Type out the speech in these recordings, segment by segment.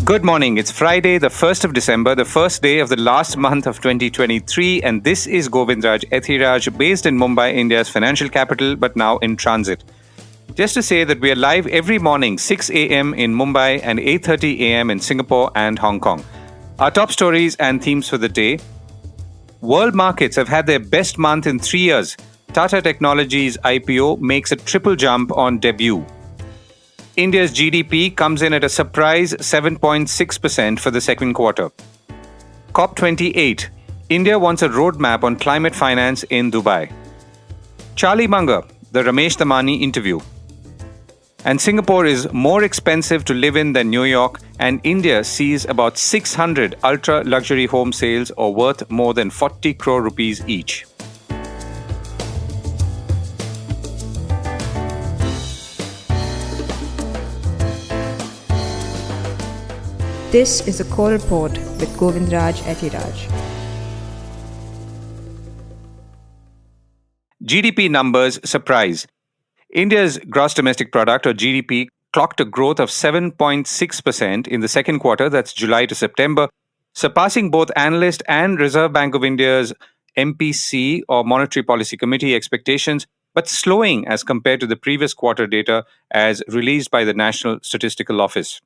Good morning. It's Friday, the 1st of December, the first day of the last month of 2023, and this is Govindraj Ethiraj, based in Mumbai, India's financial capital, but now in transit. Just to say that we are live every morning, 6 a.m. in Mumbai and 8:30 a.m. in Singapore and Hong Kong. Our top stories and themes for the day. World markets have had their best month in 3 years. Tata Technologies IPO makes a triple jump on debut. India's GDP comes in at a surprise 7.6% for the second quarter. COP28. India wants a roadmap on climate finance in Dubai. Charlie Munger, the Ramesh Damani interview. And Singapore is more expensive to live in than New York, and India sees about 600 ultra-luxury home sales or worth more than 40 crore rupees each. This is a core report with Govindraj Ethiraj. GDP numbers surprise. India's gross domestic product or GDP clocked a growth of 7.6% in the second quarter, that's July to September, surpassing both analyst and Reserve Bank of India's MPC or Monetary Policy Committee expectations, but slowing as compared to the previous quarter data as released by the National Statistical Office.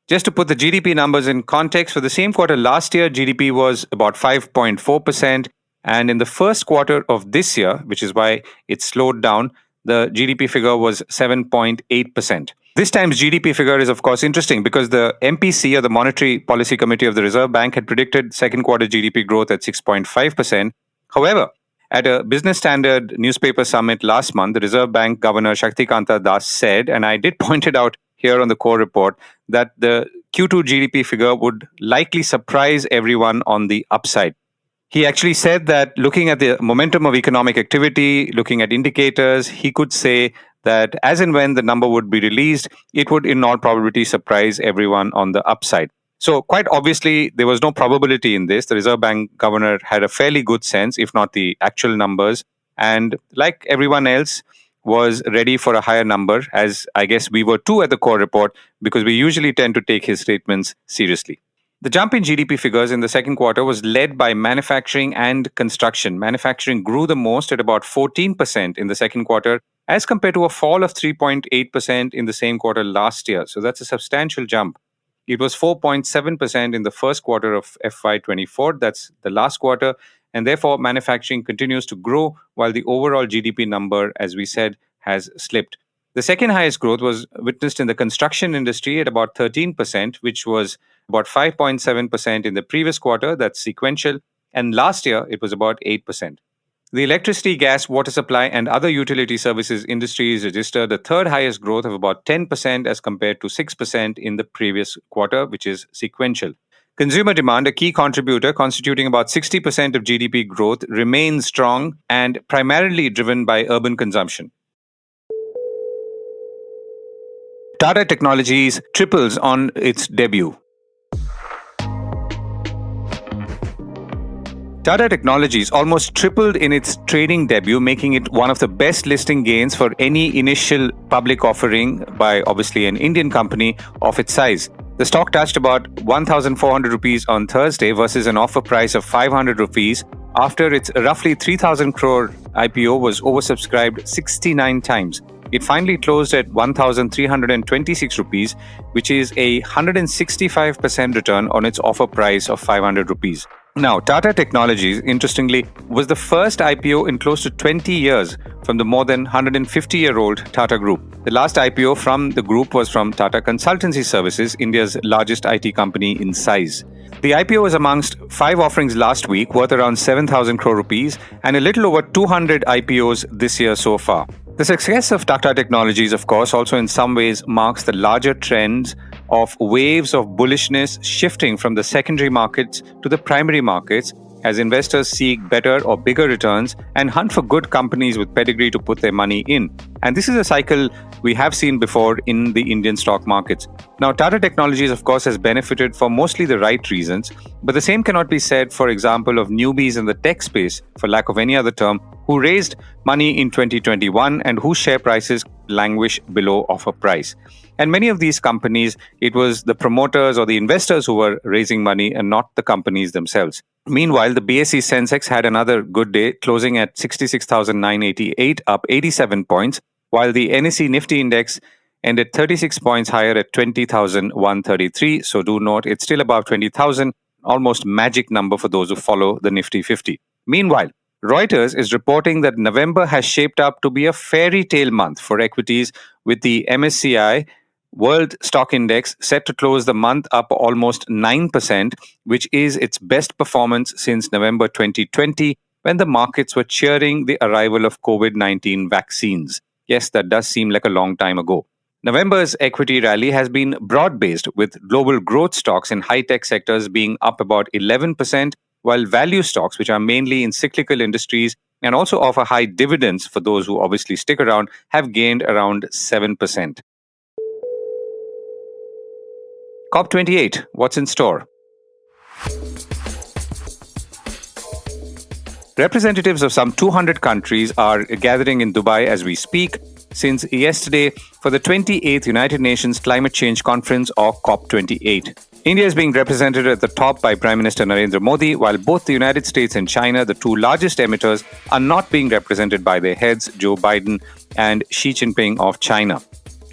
Just to put the GDP numbers in context, for the same quarter last year, GDP was about 5.4%. And in the first quarter of this year, which is why it slowed down, the GDP figure was 7.8%. This time's GDP figure is, of course, interesting because the MPC, or the Monetary Policy Committee of the Reserve Bank, had predicted second quarter GDP growth at 6.5%. However, at a Business Standard newspaper summit last month, the Reserve Bank Governor Shaktikanta Das said, and I did point it out here on the core report, that the Q2 GDP figure would likely surprise everyone on the upside. He actually said that looking at the momentum of economic activity, looking at indicators, he could say that as and when the number would be released, it would in all probability surprise everyone on the upside. So quite obviously, there was no probability in this. The Reserve Bank governor had a fairly good sense, if not the actual numbers. And like everyone else, was ready for a higher number, as I guess we were too at the core report, because we usually tend to take his statements seriously. The jump in GDP figures in the second quarter was led by manufacturing and construction. Manufacturing grew the most at about 14% in the second quarter, as compared to a fall of 3.8% in the same quarter last year. So that's a substantial jump. It was 4.7% in the first quarter of FY24, that's the last quarter, and therefore manufacturing continues to grow while the overall GDP number, as we said, has slipped. The second highest growth was witnessed in the construction industry at about 13%, which was about 5.7% in the previous quarter, that's sequential, and last year it was about 8%. The electricity, gas, water supply, and other utility services industries registered the third highest growth of about 10% as compared to 6% in the previous quarter, which is sequential. Consumer demand, a key contributor constituting about 60% of GDP growth, remains strong and primarily driven by urban consumption. Tata Technologies triples on its debut. Tata Technologies almost tripled in its trading debut, making it one of the best listing gains for any initial public offering by obviously an Indian company of its size. The stock touched about 1,400 rupees on Thursday versus an offer price of 500 rupees after its roughly 3,000 crore IPO was oversubscribed 69 times. It finally closed at 1,326 rupees, which is a 165% return on its offer price of 500 rupees. Now, Tata Technologies, interestingly, was the first IPO in close to 20 years from the more than 150-year-old Tata Group. The last IPO from the group was from Tata Consultancy Services, India's largest IT company in size. The IPO was amongst 5 offerings last week, worth around 7,000 crore rupees, and a little over 200 IPOs this year so far. The success of Tata Technologies, of course, also in some ways marks the larger trends of waves of bullishness shifting from the secondary markets to the primary markets as investors seek better or bigger returns and hunt for good companies with pedigree to put their money in. And this is a cycle we have seen before in the Indian stock markets. Now, Tata Technologies, of course, has benefited for mostly the right reasons, but the same cannot be said, for example, of newbies in the tech space, for lack of any other term, who raised money in 2021 and whose share prices languish below offer price. And many of these companies, it was the promoters or the investors who were raising money and not the companies themselves. Meanwhile, the BSE Sensex had another good day, closing at 66,988, up 87 points, while the NSE Nifty Index ended 36 points higher at 20,133. So do note, it's still above 20,000, almost magic number for those who follow the Nifty 50. Meanwhile, Reuters is reporting that November has shaped up to be a fairy tale month for equities, with the MSCI World Stock Index set to close the month up almost 9%, which is its best performance since November 2020, when the markets were cheering the arrival of COVID-19 vaccines. Yes, that does seem like a long time ago. November's equity rally has been broad-based, with global growth stocks in high-tech sectors being up about 11%, while value stocks, which are mainly in cyclical industries and also offer high dividends for those who obviously stick around, have gained around 7%. COP28, what's in store? Representatives of some 200 countries are gathering in Dubai as we speak since yesterday for the 28th United Nations Climate Change Conference, or COP28. India is being represented at the top by Prime Minister Narendra Modi, while both the United States and China, the two largest emitters, are not being represented by their heads, Joe Biden and Xi Jinping of China.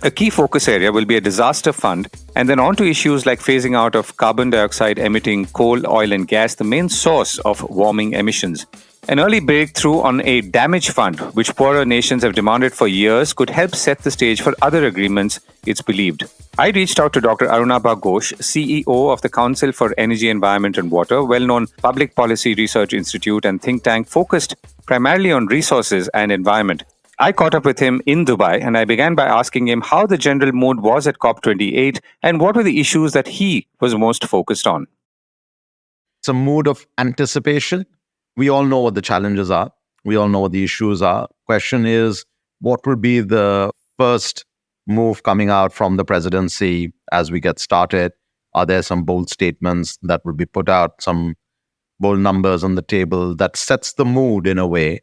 A key focus area will be a disaster fund, and then on to issues like phasing out of carbon dioxide emitting coal, oil, and gas, the main source of warming emissions. An early breakthrough on a damage fund, which poorer nations have demanded for years, could help set the stage for other agreements, it's believed. I reached out to Dr Arunabha Ghosh, CEO of the Council for Energy, Environment and Water, well-known public policy research institute and think tank focused primarily on resources and environment. I caught up with him in Dubai, and I began by asking him how the general mood was at COP28 and what were the issues that he was most focused on. It's a mood of anticipation. We all know what the challenges are. We all know what the issues are. Question is, what will be the first move coming out from the presidency as we get started? Are there some bold statements that will be put out, some bold numbers on the table that sets the mood in a way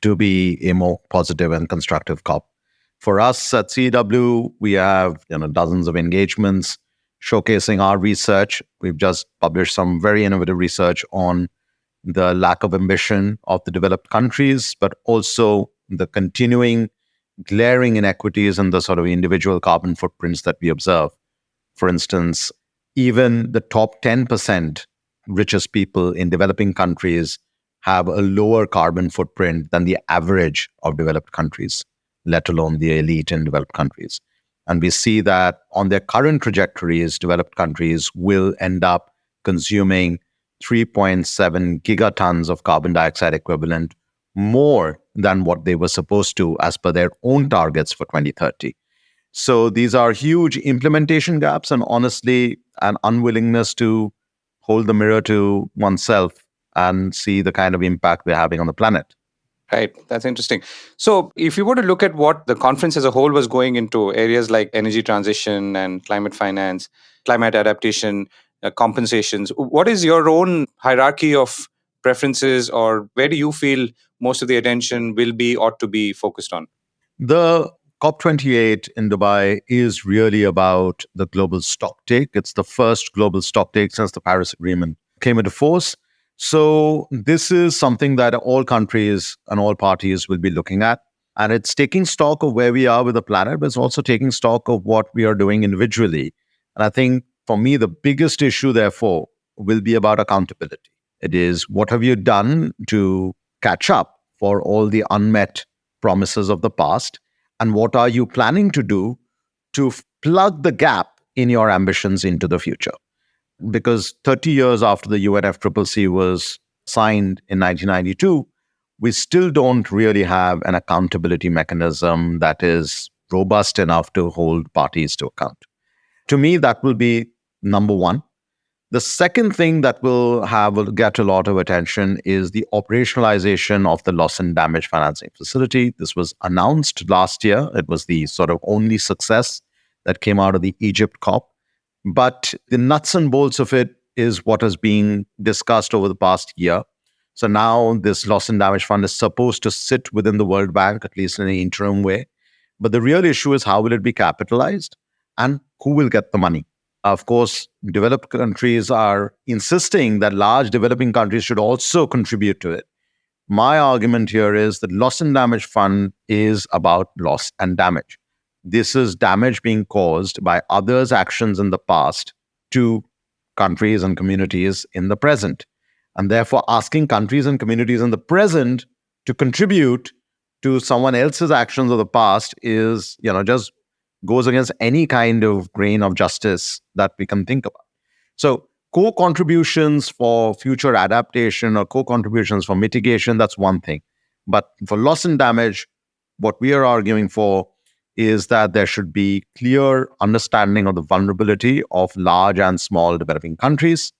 to be a more positive and constructive COP? For us at CW, we have dozens of engagements showcasing our research. We've just published some very innovative research on the lack of ambition of the developed countries, but also the continuing glaring inequities and the sort of individual carbon footprints that we observe. For instance, even the top 10% richest people in developing countries have a lower carbon footprint than the average of developed countries, let alone the elite in developed countries. And we see that on their current trajectories, developed countries will end up consuming 3.7 gigatons of carbon dioxide equivalent, more than what they were supposed to as per their own targets for 2030. So these are huge implementation gaps and honestly an unwillingness to hold the mirror to oneself and see the kind of impact we're having on the planet. Right. That's interesting. So if you were to look at what the conference as a whole was going into, areas like energy transition and climate finance, climate adaptation, compensations, what is your own hierarchy of preferences, or where do you feel most of the attention will be, ought to be focused on? The COP28 in Dubai is really about the global stocktake. It's the first global stocktake since the Paris Agreement came into force. So this is something that all countries and all parties will be looking at. And it's taking stock of where we are with the planet, but it's also taking stock of what we are doing individually. And I think for me, the biggest issue, therefore, will be about accountability. It is, what have you done to catch up for all the unmet promises of the past? And what are you planning to do to plug the gap in your ambitions into the future? Because 30 years after the UNFCCC was signed in 1992, we still don't really have an accountability mechanism that is robust enough to hold parties to account. To me, that will be number one. The second thing that will get a lot of attention is the operationalization of the loss and damage financing facility. This was announced last year. It was the sort of only success that came out of the Egypt COP. But the nuts and bolts of it is what is being discussed over the past year. So now this loss and damage fund is supposed to sit within the World Bank, at least in an interim way. But the real issue is how will it be capitalized and who will get the money? Of course, developed countries are insisting that large developing countries should also contribute to it. My argument here is that loss and damage fund is about loss and damage. This is damage being caused by others' actions in the past to countries and communities in the present. And therefore, asking countries and communities in the present to contribute to someone else's actions of the past is, just goes against any kind of grain of justice that we can think about. So, co-contributions for future adaptation or co-contributions for mitigation, that's one thing. But for loss and damage, what we are arguing for is that there should be clear understanding of the vulnerability of large and small developing countries.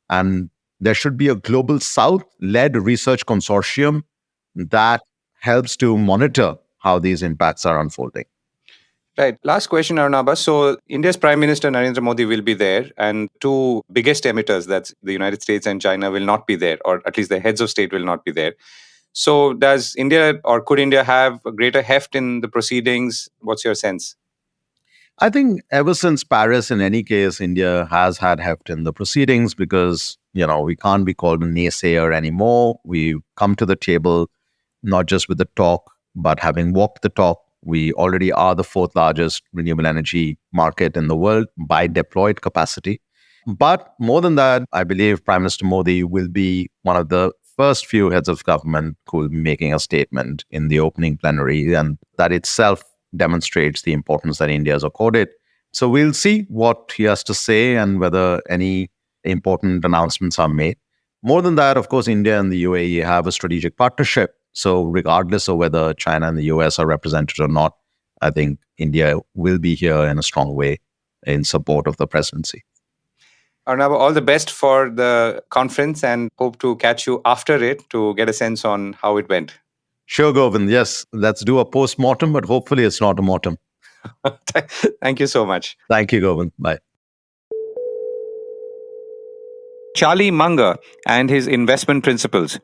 And there should be a global South-led research consortium that helps to monitor how these impacts are unfolding. Right. Last question, Arunabha. So, India's Prime Minister Narendra Modi will be there, and two biggest emitters, that's the United States and China, will not be there, or at least the heads of state will not be there. So, does India or could India have a greater heft in the proceedings? What's your sense? I think ever since Paris, in any case, India has had heft in the proceedings because, we can't be called a naysayer anymore. We come to the table not just with the talk, but having walked the talk. We already are the fourth largest renewable energy market in the world by deployed capacity. But more than that, I believe Prime Minister Modi will be one of the first few heads of government who will be making a statement in the opening plenary. And that itself demonstrates the importance that India has accorded. So we'll see what he has to say and whether any important announcements are made. More than that, of course, India and the UAE have a strategic partnership. So regardless of whether China and the US are represented or not, I think India will be here in a strong way in support of the presidency. Arunabha, all the best for the conference and hope to catch you after it to get a sense on how it went. Sure, Govind. Yes, let's do a post-mortem, but hopefully it's not a mortem. Thank you so much. Thank you, Govind. Bye. Charlie Munger and his investment principles.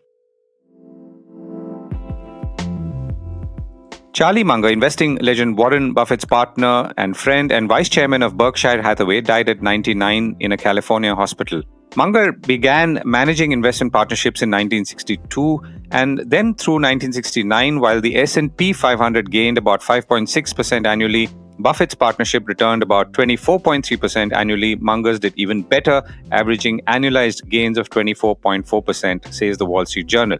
Charlie Munger, investing legend Warren Buffett's partner and friend and vice chairman of Berkshire Hathaway, died at 99 in a California hospital. Munger began managing investment partnerships in 1962 and then through 1969, while the S&P 500 gained about 5.6% annually, Buffett's partnership returned about 24.3% annually. Munger's did even better, averaging annualized gains of 24.4%, says the Wall Street Journal.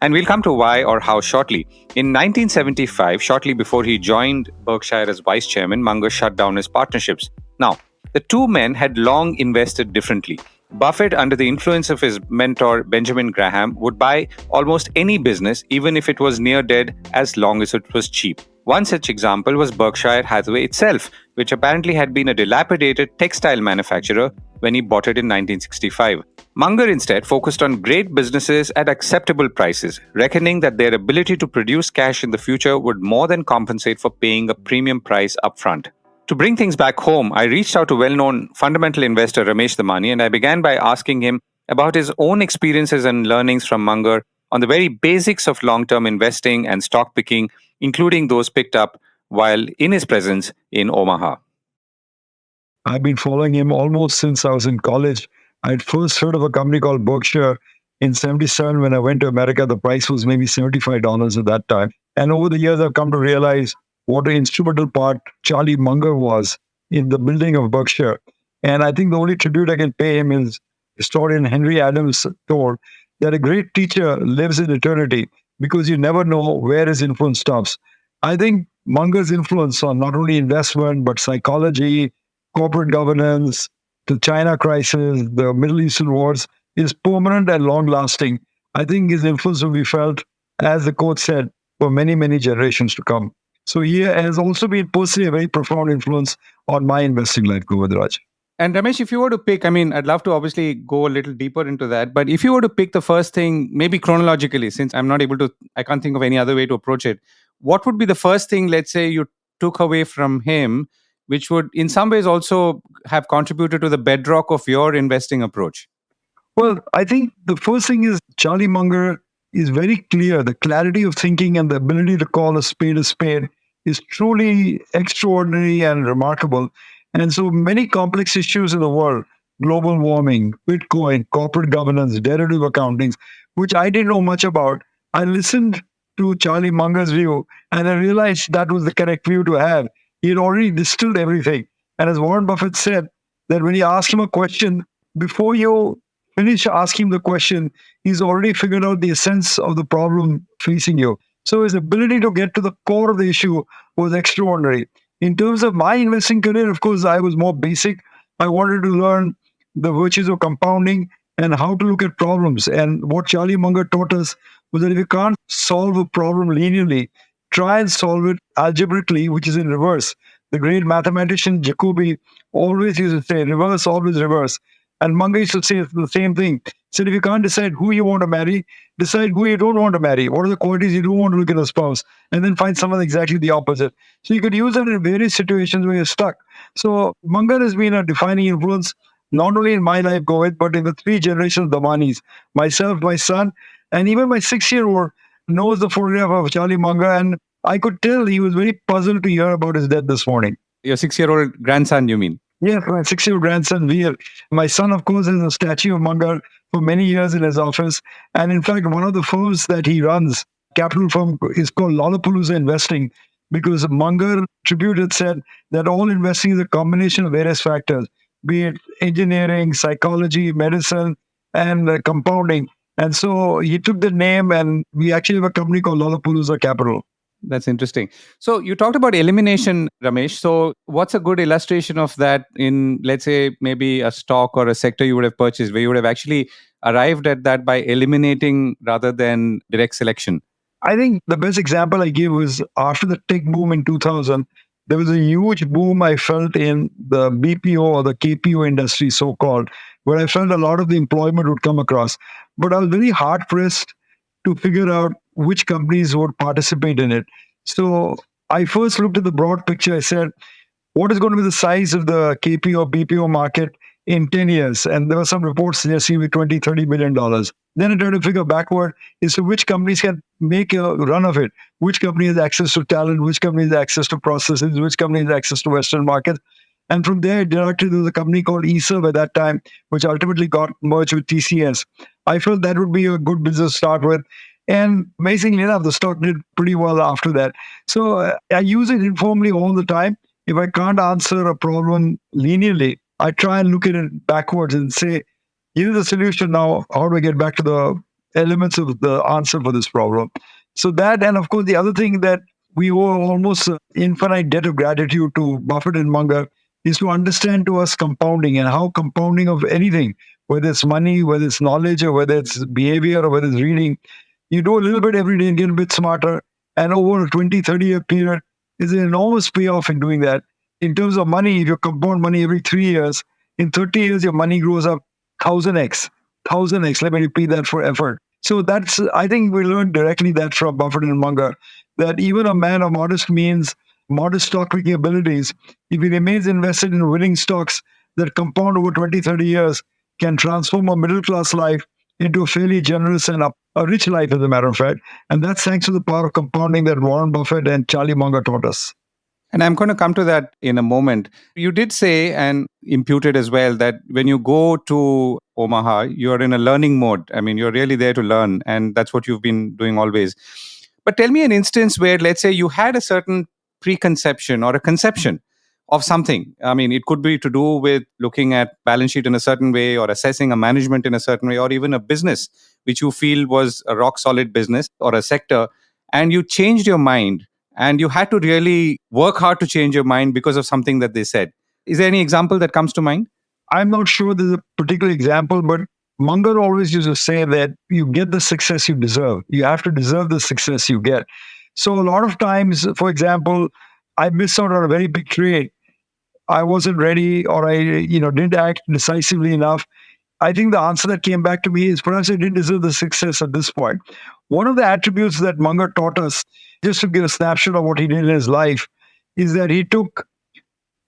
And we'll come to why or how shortly. In 1975, shortly before he joined Berkshire as vice chairman, Munger shut down his partnerships. Now, the two men had long invested differently. Buffett, under the influence of his mentor Benjamin Graham, would buy almost any business, even if it was near dead, as long as it was cheap. One such example was Berkshire Hathaway itself, which apparently had been a dilapidated textile manufacturer when he bought it in 1965. Munger instead focused on great businesses at acceptable prices, reckoning that their ability to produce cash in the future would more than compensate for paying a premium price upfront. To bring things back home, I reached out to well-known fundamental investor Ramesh Damani, and I began by asking him about his own experiences and learnings from Munger on the very basics of long-term investing and stock picking, including those picked up while in his presence in Omaha. I've been following him almost since I was in college. I'd first heard of a company called Berkshire in 77 when I went to America. The price was maybe $75 at that time. And over the years, I've come to realize what an instrumental part Charlie Munger was in the building of Berkshire. And I think the only tribute I can pay him is historian Henry Adams told that a great teacher lives in eternity because you never know where his influence stops. I think Munger's influence on not only investment, but psychology, corporate governance, the China crisis, the Middle Eastern wars is permanent and long-lasting. I think his influence will be felt, as the quote said, for many, many generations to come. So he has also been personally a very profound influence on my investing life, Govindraj. And Ramesh, if you were to pick, I'd love to obviously go a little deeper into that, but if you were to pick the first thing, maybe chronologically, since I can't think of any other way to approach it, what would be the first thing, let's say, you took away from him, which would in some ways also have contributed to the bedrock of your investing approach? Well, I think the first thing is Charlie Munger is very clear. The clarity of thinking and the ability to call a spade is truly extraordinary and remarkable. And so many complex issues in the world, global warming, Bitcoin, corporate governance, derivative accountings, which I didn't know much about. I listened to Charlie Munger's view and I realized that was the correct view to have. He had already distilled everything. And as Warren Buffett said, that when you ask him a question, before you finish asking the question, he's already figured out the essence of the problem facing you. So his ability to get to the core of the issue was extraordinary. In terms of my investing career, of course, I was more basic. I wanted to learn the virtues of compounding and how to look at problems. And what Charlie Munger taught us was that if you can't solve a problem linearly, try and solve it algebraically, which is in reverse. The great mathematician Jacobi always used to say, reverse, always reverse. And Munger used to say the same thing. He said, if you can't decide who you want to marry, decide who you don't want to marry. What are the qualities you don't want to look in a spouse? And then find someone exactly the opposite. So you could use that in various situations where you're stuck. So Munger has been a defining influence, not only in my life, Govind, but in the three generations of Damanis. Myself, my son, and even my 6-year-old knows the photograph of Charlie Munger. And I could tell he was very puzzled to hear about his death this morning. Your 6-year-old grandson, you mean? Yes, my 6-year-old grandson, Veer. My son, of course, has a statue of Munger for many years in his office. And in fact, one of the firms that he runs, capital firm, is called Lollapalooza Investing, because Munger Tribute had said that all investing is a combination of various factors, be it engineering, psychology, medicine, and compounding. And so he took the name, and we actually have a company called Lollapalooza Capital. That's interesting. So you talked about elimination, Ramesh. So what's a good illustration of that in, let's say, maybe a stock or a sector you would have purchased where you would have actually arrived at that by eliminating rather than direct selection? I think the best example I give was after the tech boom in 2000, there was a huge boom I felt in the BPO or the KPO industry, so called, where I felt a lot of the employment would come across. But I was very hard pressed to figure out which companies would participate in it. So I first looked at the broad picture. I said, what is going to be the size of the KPO, BPO market in 10 years? And there were some reports suggesting with $20, $30 billion. Then I tried to figure backward is which companies can make a run of it. Which company has access to talent, which company has access to processes, which company has access to Western markets. And from there, directly there was a company called eServe at that time, which ultimately got merged with TCS. I felt that would be a good business to start with. And amazingly enough, the stock did pretty well after that. So I use it informally all the time. If I can't answer a problem linearly, I try and look at it backwards and say, here's the solution now. How do I get back to the elements of the answer for this problem? So that, and of course, the other thing that we owe almost an infinite debt of gratitude to Buffett and Munger is to understand to us compounding and how compounding of anything, whether it's money, whether it's knowledge, or whether it's behavior, or whether it's reading, you do a little bit every day and get a bit smarter. And over a 20, 30-year period, is an enormous payoff in doing that. In terms of money, if you compound money every 3 years, in 30 years, your money grows up 1000x. 1000x. Let me repeat that for effort. So that's, I think we learned directly that from Buffett and Munger, that even a man of modest means, modest stock picking abilities, if he remains invested in winning stocks that compound over 20, 30 years, can transform a middle class life into a fairly generous and a rich life, as a matter of fact. And that's thanks to the power of compounding that Warren Buffett and Charlie Munger taught us. And I'm going to come to that in a moment. You did say and imputed as well that when you go to Omaha, you're in a learning mode. I mean, you're really there to learn, and that's what you've been doing always. But tell me an instance where, let's say, you had a certain preconception or a conception of something. I mean, it could be to do with looking at balance sheet in a certain way, or assessing a management in a certain way, or even a business which you feel was a rock solid business or a sector, and you changed your mind. And you had to really work hard to change your mind because of something that they said. Is there any example that comes to mind? I'm not sure there's a particular example, but Munger always used to say that you get the success you deserve. You have to deserve the success you get. So a lot of times, for example, I missed out on a very big trade. I wasn't ready, or I didn't act decisively enough. I think the answer that came back to me is perhaps I didn't deserve the success at this point. One of the attributes that Munger taught us, just to give a snapshot of what he did in his life, is that he took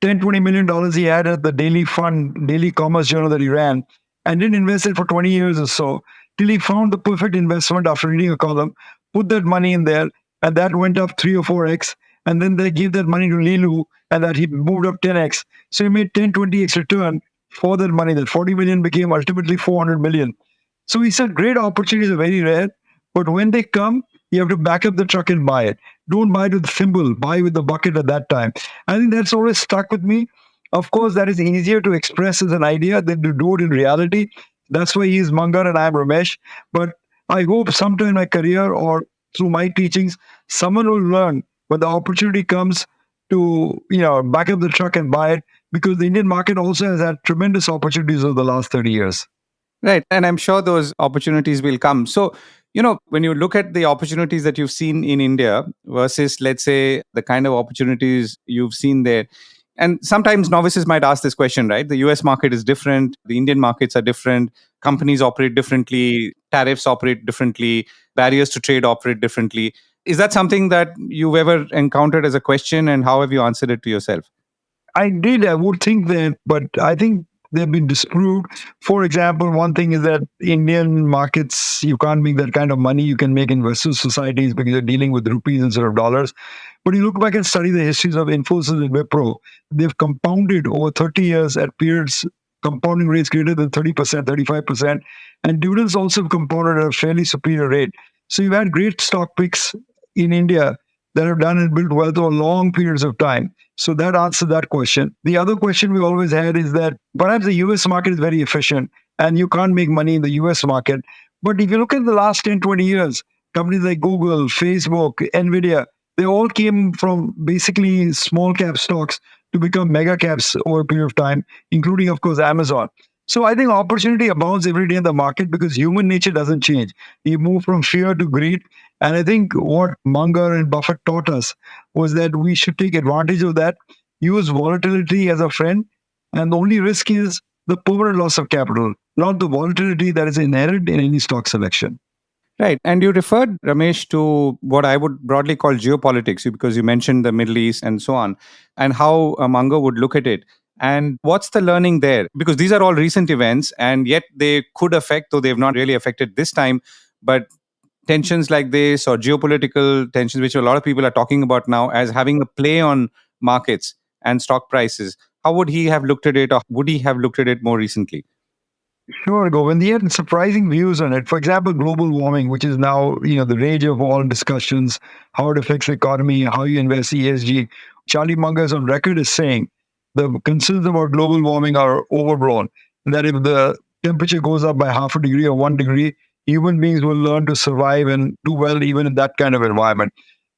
$10-20 million he had at the daily fund, daily commerce journal that he ran, and didn't invest it for 20 years or so, till he found the perfect investment after reading a column, put that money in there, and that went up 3 or 4x. and then they give that money to Lilu, and that he moved up 10x. So he made 10, 20x return for that money. That 40 million became ultimately 400 million. So he said great opportunities are very rare, but when they come, you have to back up the truck and buy it. Don't buy it with the thimble, buy with the bucket at that time. I think that's always stuck with me. Of course, that is easier to express as an idea than to do it in reality. That's why he's Munger and I'm Ramesh. But I hope sometime in my career or through my teachings, someone will learn when the opportunity comes to, back up the truck and buy it, because the Indian market also has had tremendous opportunities over the last 30 years. Right. And I'm sure those opportunities will come. So, when you look at the opportunities that you've seen in India versus, let's say, the kind of opportunities you've seen there, and sometimes novices might ask this question, right? The US market is different, the Indian markets are different, companies operate differently, tariffs operate differently, barriers to trade operate differently. Is that something that you've ever encountered as a question, and how have you answered it to yourself? I did. I would think that, but I think they've been disproved. For example, one thing is that Indian markets, you can't make that kind of money you can make in Western societies because you're dealing with rupees instead of dollars. But you look back and study the histories of Infosys and Wipro, they've compounded over 30 years at periods, compounding rates greater than 30%, 35%. And dividends also have compounded at a fairly superior rate. So you've had great stock picks in India that have done and built wealth over long periods of time. So that answered that question. The other question we always had is that perhaps the US market is very efficient and you can't make money in the US market. But if you look at the last 10, 20 years, companies like Google, Facebook, Nvidia, they all came from basically small cap stocks to become mega caps over a period of time, including, of course, Amazon. So I think opportunity abounds every day in the market because human nature doesn't change. You move from fear to greed. And I think what Munger and Buffett taught us was that we should take advantage of that, use volatility as a friend. And the only risk is the permanent loss of capital, not the volatility that is inherent in any stock selection. Right. And you referred, Ramesh, to what I would broadly call geopolitics, because you mentioned the Middle East and so on, and how Munger would look at it. And what's the learning there? Because these are all recent events, and yet they could affect, though they've not really affected this time. But tensions like this, or geopolitical tensions, which a lot of people are talking about now as having a play on markets and stock prices, how would he have looked at it, or would he have looked at it more recently? Sure, Govind. He had surprising views on it. For example, global warming, which is now, the rage of all discussions, how it affects the economy, how you invest ESG. Charlie Munger is on record as saying the concerns about global warming are overblown. That if the temperature goes up by half a degree or 1 degree, human beings will learn to survive and do well even in that kind of environment.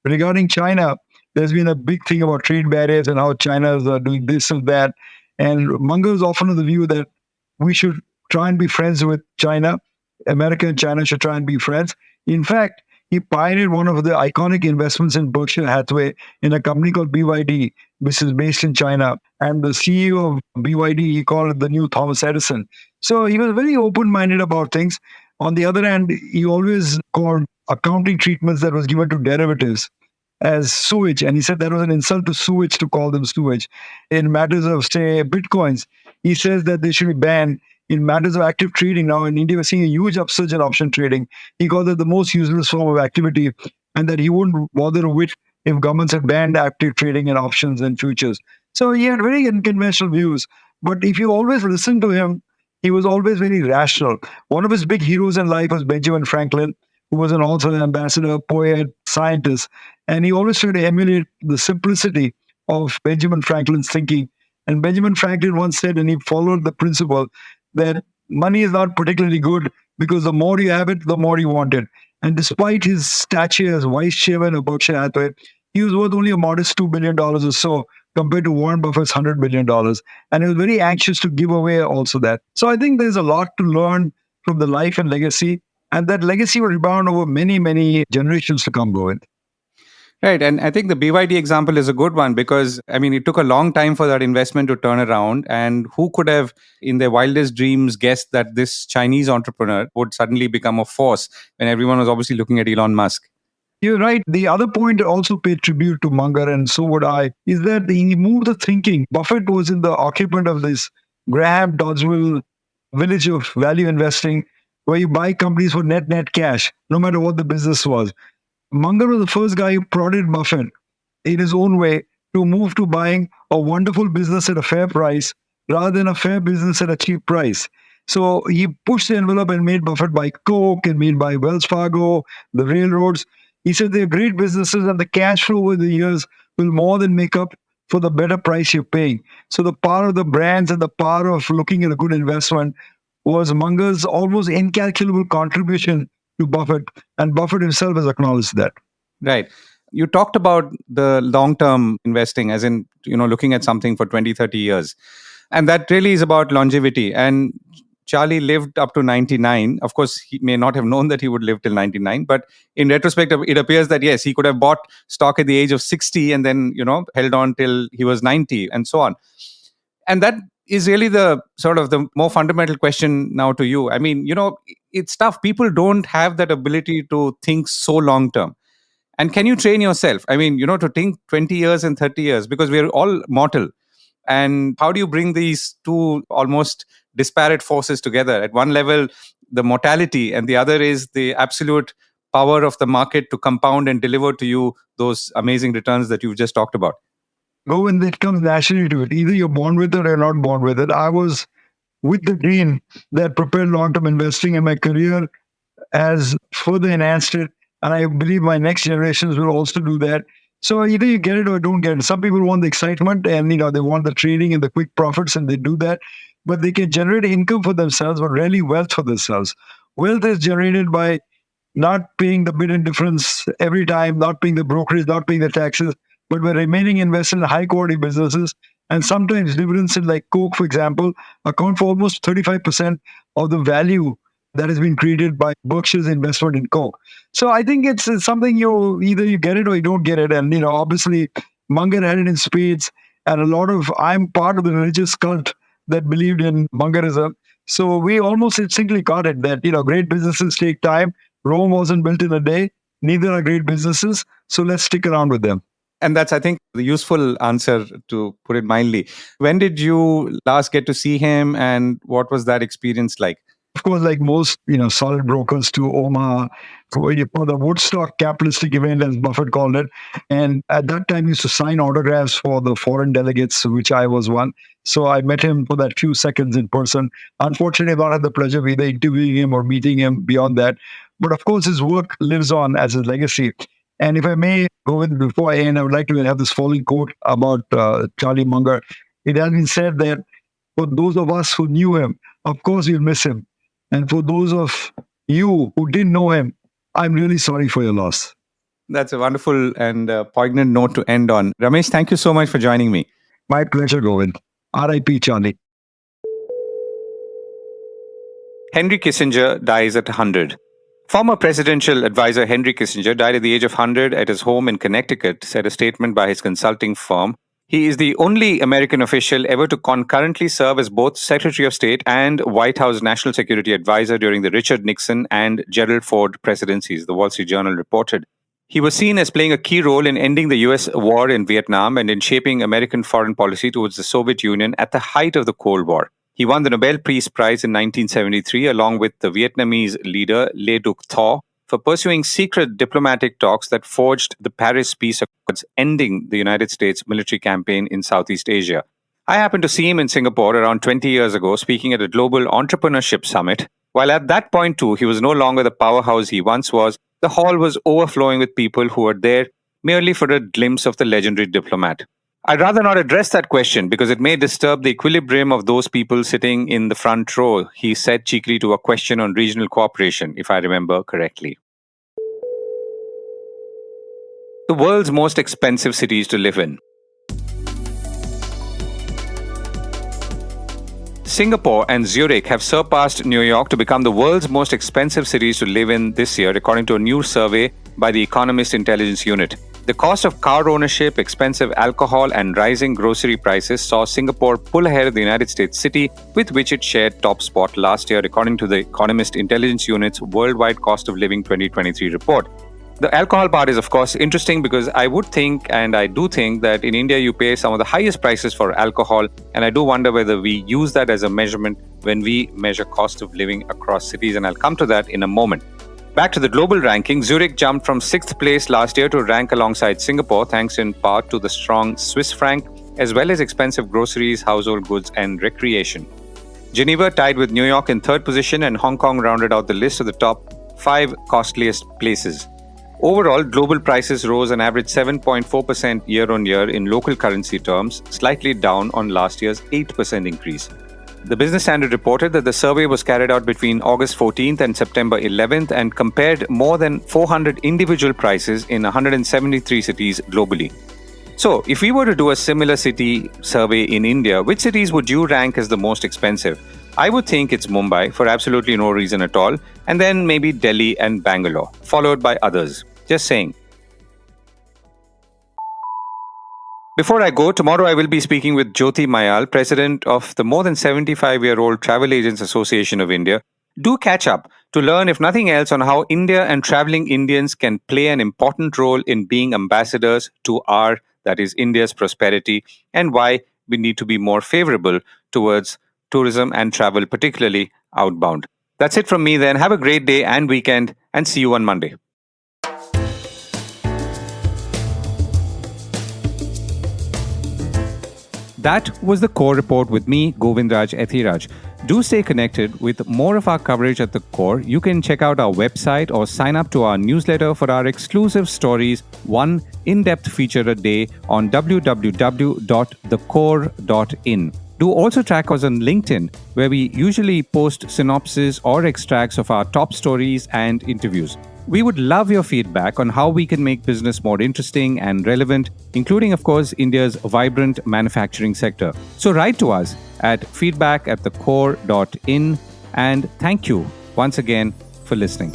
Regarding China, there's been a big thing about trade barriers and how China is doing this and that. And Munger is often of the view that we should try and be friends with China. America and China should try and be friends. In fact, he pioneered one of the iconic investments in Berkshire Hathaway in a company called BYD, which is based in China. And the CEO of BYD, he called it the new Thomas Edison. So he was very open minded about things. On the other hand, he always called accounting treatments that was given to derivatives as sewage. And he said that was an insult to sewage to call them sewage. In matters of, say, bitcoins, he says that they should be banned. In matters of active trading, now in India, we're seeing a huge upsurge in option trading. He called it the most useless form of activity, and that he wouldn't bother a whit if governments had banned active trading in options and futures. So he had very unconventional views. But if you always listen to him, he was always very rational. One of his big heroes in life was Benjamin Franklin, who was an author, ambassador, poet, scientist. And he always tried to emulate the simplicity of Benjamin Franklin's thinking. And Benjamin Franklin once said, and he followed the principle, that money is not particularly good because the more you have it, the more you want it. And despite his stature as vice chairman of Berkshire Hathaway, he was worth only a modest $2 billion or so compared to Warren Buffett's $100 billion. And he was very anxious to give away also that. So I think there's a lot to learn from the life and legacy. And that legacy will rebound over many, many generations to come, Govind. Right. And I think the BYD example is a good one because, it took a long time for that investment to turn around. And who could have, in their wildest dreams, guessed that this Chinese entrepreneur would suddenly become a force when everyone was obviously looking at Elon Musk? You're right. The other point also paid tribute to Munger, and so would I, is that he moved the thinking. Buffett was in the occupant of this Graham Dodgeville village of value investing, where you buy companies for net cash, no matter what the business was. Munger was the first guy who prodded Buffett in his own way to move to buying a wonderful business at a fair price rather than a fair business at a cheap price. So he pushed the envelope and made Buffett buy Coke and made buy Wells Fargo, the railroads. He said they're great businesses and the cash flow over the years will more than make up for the better price you're paying. So the power of the brands and the power of looking at a good investment was Munger's almost incalculable contribution to Buffett, and Buffett himself has acknowledged that. Right. You talked about the long-term investing, as in, looking at something for 20, 30 years. And that really is about longevity. And Charlie lived up to 99. Of course, he may not have known that he would live till 99. But in retrospect, it appears that, yes, he could have bought stock at the age of 60 and then, held on till he was 90 and so on. And that is really the sort of the more fundamental question now to you. I mean, it's tough. People don't have that ability to think so long term. And can you train yourself? I mean, to think 20 years and 30 years, because we're all mortal. And how do you bring these two almost disparate forces together? At one level, the mortality, and the other is the absolute power of the market to compound and deliver to you those amazing returns that you've just talked about. When it comes naturally to it, either you're born with it or not born with it. I was with the gene that prepared long-term investing, and my career has further enhanced it. And I believe my next generations will also do that. So either you get it or don't get it. Some people want the excitement and they want the trading and the quick profits, and they do that. But they can generate income for themselves, but rarely wealth for themselves. Wealth is generated by not paying the bid and difference every time, not paying the brokerage, not paying the taxes, but by remaining invested in high quality businesses. And sometimes dividends in like Coke, for example, account for almost 35% of the value that has been created by Berkshire's investment in Coke. So I think it's something either you get it or you don't get it. And, obviously Munger had it in spades, and I'm part of the religious cult that believed in Mungerism. So we almost instinctively got it that, great businesses take time. Rome wasn't built in a day. Neither are great businesses. So let's stick around with them. And that's, I think, the useful answer, to put it mildly. When did you last get to see him, and what was that experience like? Of course, like most, solid brokers, to Omaha for the Woodstock capitalistic event, as Buffett called it. And at that time, he used to sign autographs for the foreign delegates, which I was one. So I met him for that few seconds in person. Unfortunately, I've not had the pleasure of either interviewing him or meeting him beyond that. But of course, his work lives on as his legacy. And if I may go in before I end, I would like to have this following quote about Charlie Munger. It has been said that for those of us who knew him, of course, we'll miss him. And for those of you who didn't know him, I'm really sorry for your loss. That's a wonderful and poignant note to end on. Ramesh, thank you so much for joining me. My pleasure, Govind. R.I.P. Charlie. Henry Kissinger dies at 100. Former presidential advisor Henry Kissinger died at the age of 100 at his home in Connecticut, said a statement by his consulting firm. He is the only American official ever to concurrently serve as both Secretary of State and White House National Security Advisor during the Richard Nixon and Gerald Ford presidencies, the Wall Street Journal reported. He was seen as playing a key role in ending the US war in Vietnam and in shaping American foreign policy towards the Soviet Union at the height of the Cold War. He won the Nobel Peace Prize in 1973 along with the Vietnamese leader Le Duc Tho for pursuing secret diplomatic talks that forged the Paris Peace Accords, ending the United States military campaign in Southeast Asia. I happened to see him in Singapore around 20 years ago speaking at a global entrepreneurship summit. While at that point too, he was no longer the powerhouse he once was, the hall was overflowing with people who were there merely for a glimpse of the legendary diplomat. I'd rather not address that question because it may disturb the equilibrium of those people sitting in the front row, he said cheekily to a question on regional cooperation, if I remember correctly. The world's most expensive cities to live in. Singapore and Zurich have surpassed New York to become the world's most expensive cities to live in this year, according to a new survey by the Economist Intelligence Unit. The cost of car ownership, expensive alcohol, and rising grocery prices saw Singapore pull ahead of the United States city, with which it shared top spot last year, according to the Economist Intelligence Unit's Worldwide Cost of Living 2023 report. The alcohol part is, of course, interesting because I would think, and I do think, that in India you pay some of the highest prices for alcohol, and I do wonder whether we use that as a measurement when we measure cost of living across cities, and I'll come to that in a moment. Back to the global ranking, Zurich jumped from 6th place last year to rank alongside Singapore, thanks in part to the strong Swiss franc, as well as expensive groceries, household goods, and recreation. Geneva tied with New York in 3rd position, and Hong Kong rounded out the list of the top 5 costliest places. Overall, global prices rose an average 7.4% year-on-year in local currency terms, slightly down on last year's 8% increase. The Business Standard reported that the survey was carried out between August 14th and September 11th and compared more than 400 individual prices in 173 cities globally. So, if we were to do a similar city survey in India, which cities would you rank as the most expensive? I would think it's Mumbai for absolutely no reason at all, and then maybe Delhi and Bangalore, followed by others. Just saying. Before I go, tomorrow I will be speaking with Jyoti Mayal, president of the more than 75-year-old Travel Agents Association of India. Do catch up to learn, if nothing else, on how India and traveling Indians can play an important role in being ambassadors to that is India's prosperity, and why we need to be more favorable towards tourism and travel, particularly outbound. That's it from me then. Have a great day and weekend, and see you on Monday. That was the Core Report with me, Govindraj Ethiraj. Do stay connected with more of our coverage at the Core. You can check out our website or sign up to our newsletter for our exclusive stories, one in-depth feature a day on www.thecore.in. Do also track us on LinkedIn, where we usually post synopses or extracts of our top stories and interviews. We would love your feedback on how we can make business more interesting and relevant, including, of course, India's vibrant manufacturing sector. So write to us at feedback@thecore.in, and thank you once again for listening.